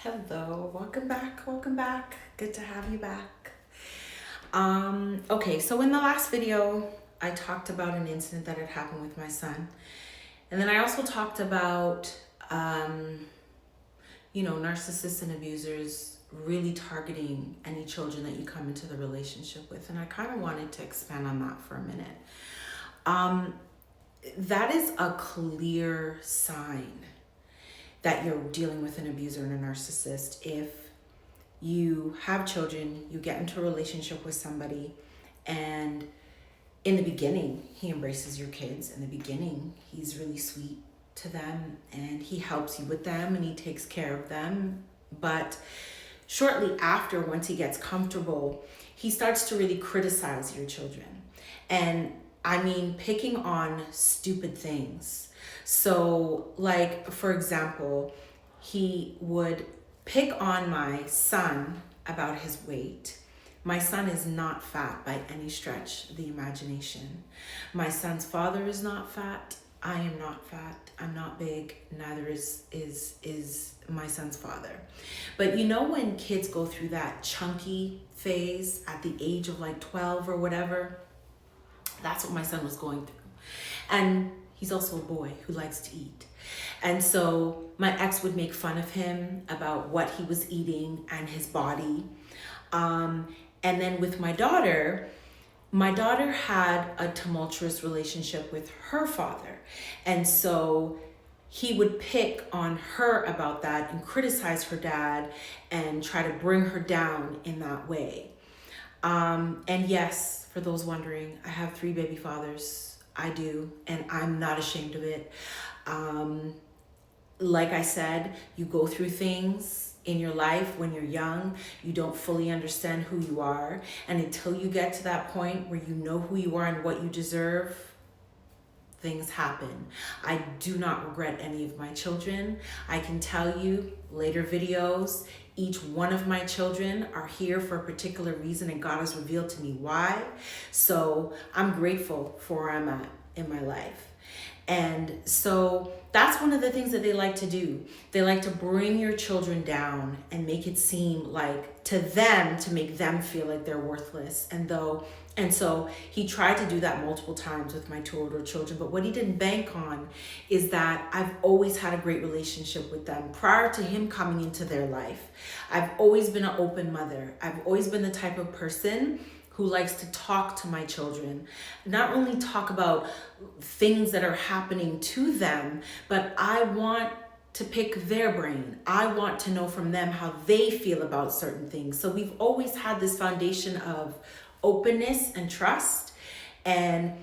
Hello, welcome back. Good to have you back. Okay, so in the last video, I talked about an incident that had happened with my son. And then I also talked about, narcissists and abusers really targeting any children that you come into the relationship with. And I kind of wanted to expand on that for a minute. That is a clear sign that you're dealing with an abuser and a narcissist. If you have children, you get into a relationship with somebody, and in the beginning, he embraces your kids. In the beginning, he's really sweet to them, and he helps you with them, and he takes care of them. But shortly after, once he gets comfortable, he starts to really criticize your children. And I mean, picking on stupid things. So, like, for example, he would pick on my son about his weight. My son is not fat by any stretch of the imagination. My son's father is not fat. I am not fat. I'm not big. Neither is my son's father. But you know when kids go through that chunky phase at the age of like 12 or whatever? That's what my son was going through. And he's also a boy who likes to eat. And so my ex would make fun of him about what he was eating and his body. And then with my daughter had a tumultuous relationship with her father. And so he would pick on her about that and criticize her dad and try to bring her down in that way. And yes, for those wondering, I have 3 baby fathers. I do, and I'm not ashamed of it. Like I said, you go through things in your life when you're young. You don't fully understand who you are. And until you get to that point where you know who you are and what you deserve, things happen. I do not regret any of my children. I can tell you later videos, each one of my children are here for a particular reason, and God has revealed to me why. So I'm grateful for where I'm at in my life. And so that's one of the things that they like to do. They like to bring your children down and make it seem like to them, to make them feel like they're worthless. And so he tried to do that multiple times with my 2 older children. But what he didn't bank on is that I've always had a great relationship with them prior to him coming into their life. I've always been an open mother. I've always been the type of person who likes to talk to my children, not only talk about things that are happening to them, but I want to pick their brain. I want to know from them how they feel about certain things. So we've always had this foundation of openness and trust. And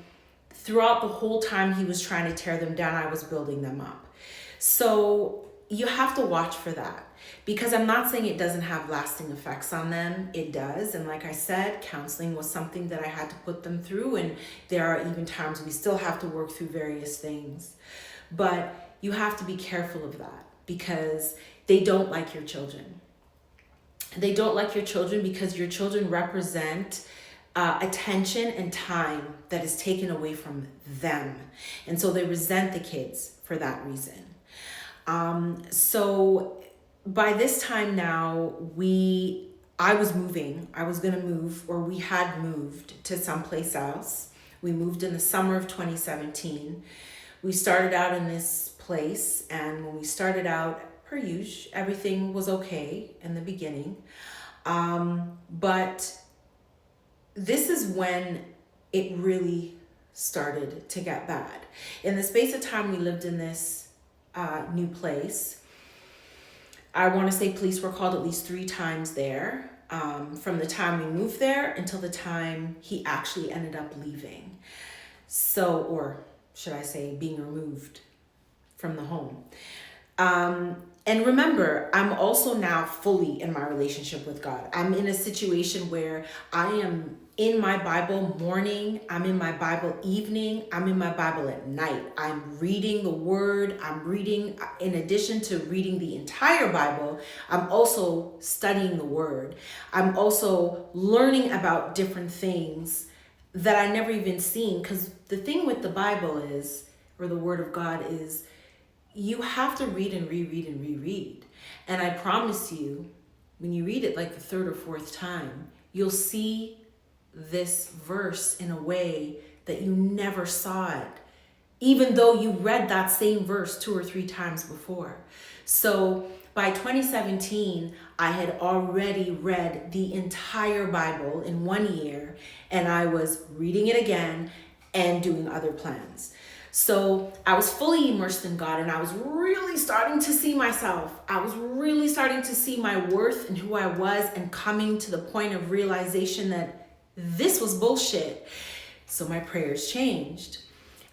throughout the whole time he was trying to tear them down, I was building them up. So you have to watch for that. Because I'm not saying it doesn't have lasting effects on them. It does. And like I said, counseling was something that I had to put them through. And there are even times we still have to work through various things. But you have to be careful of that because they don't like your children. They don't like your children because your children represent attention and time that is taken away from them. And so they resent the kids for that reason. So by this time now, I was going to move, or we had moved to someplace else. We moved in the summer of 2017. We started out in this place, and when we started out, per usual, everything was okay in the beginning. But this is when it really started to get bad. In the space of time we lived in this new place, I want to say police were called at least 3 times there, from the time we moved there until the time he actually ended up leaving. So, or should I say being removed from the home. And remember, I'm also now fully in my relationship with God. I'm in a situation where I am in my Bible morning, I'm in my Bible evening, I'm in my Bible at night. I'm reading the Word. I'm reading, in addition to reading the entire Bible, I'm also studying the Word. I'm also learning about different things that I never even seen. Because the thing with the Bible is, or the Word of God is, you have to read and reread and reread. And I promise you, when you read it like the third or fourth time, you'll see this verse in a way that you never saw it, even though you read that same verse 2 or 3 times before. So by 2017, I had already read the entire Bible in 1 year, and I was reading it again and doing other plans. So I was fully immersed in God, and I was really starting to see myself. I was really starting to see my worth and who I was, and coming to the point of realization that this was bullshit. So my prayers changed.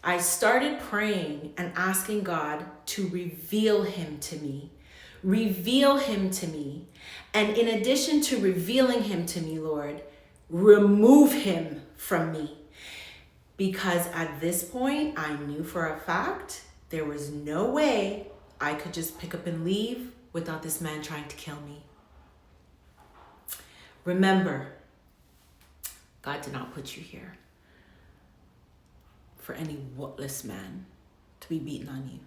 I started praying and asking God to reveal him to me. Reveal him to me. And in addition to revealing him to me, Lord, remove him from me. Because at this point, I knew for a fact there was no way I could just pick up and leave without this man trying to kill me. Remember, God did not put you here for any wootless man to be beaten on you.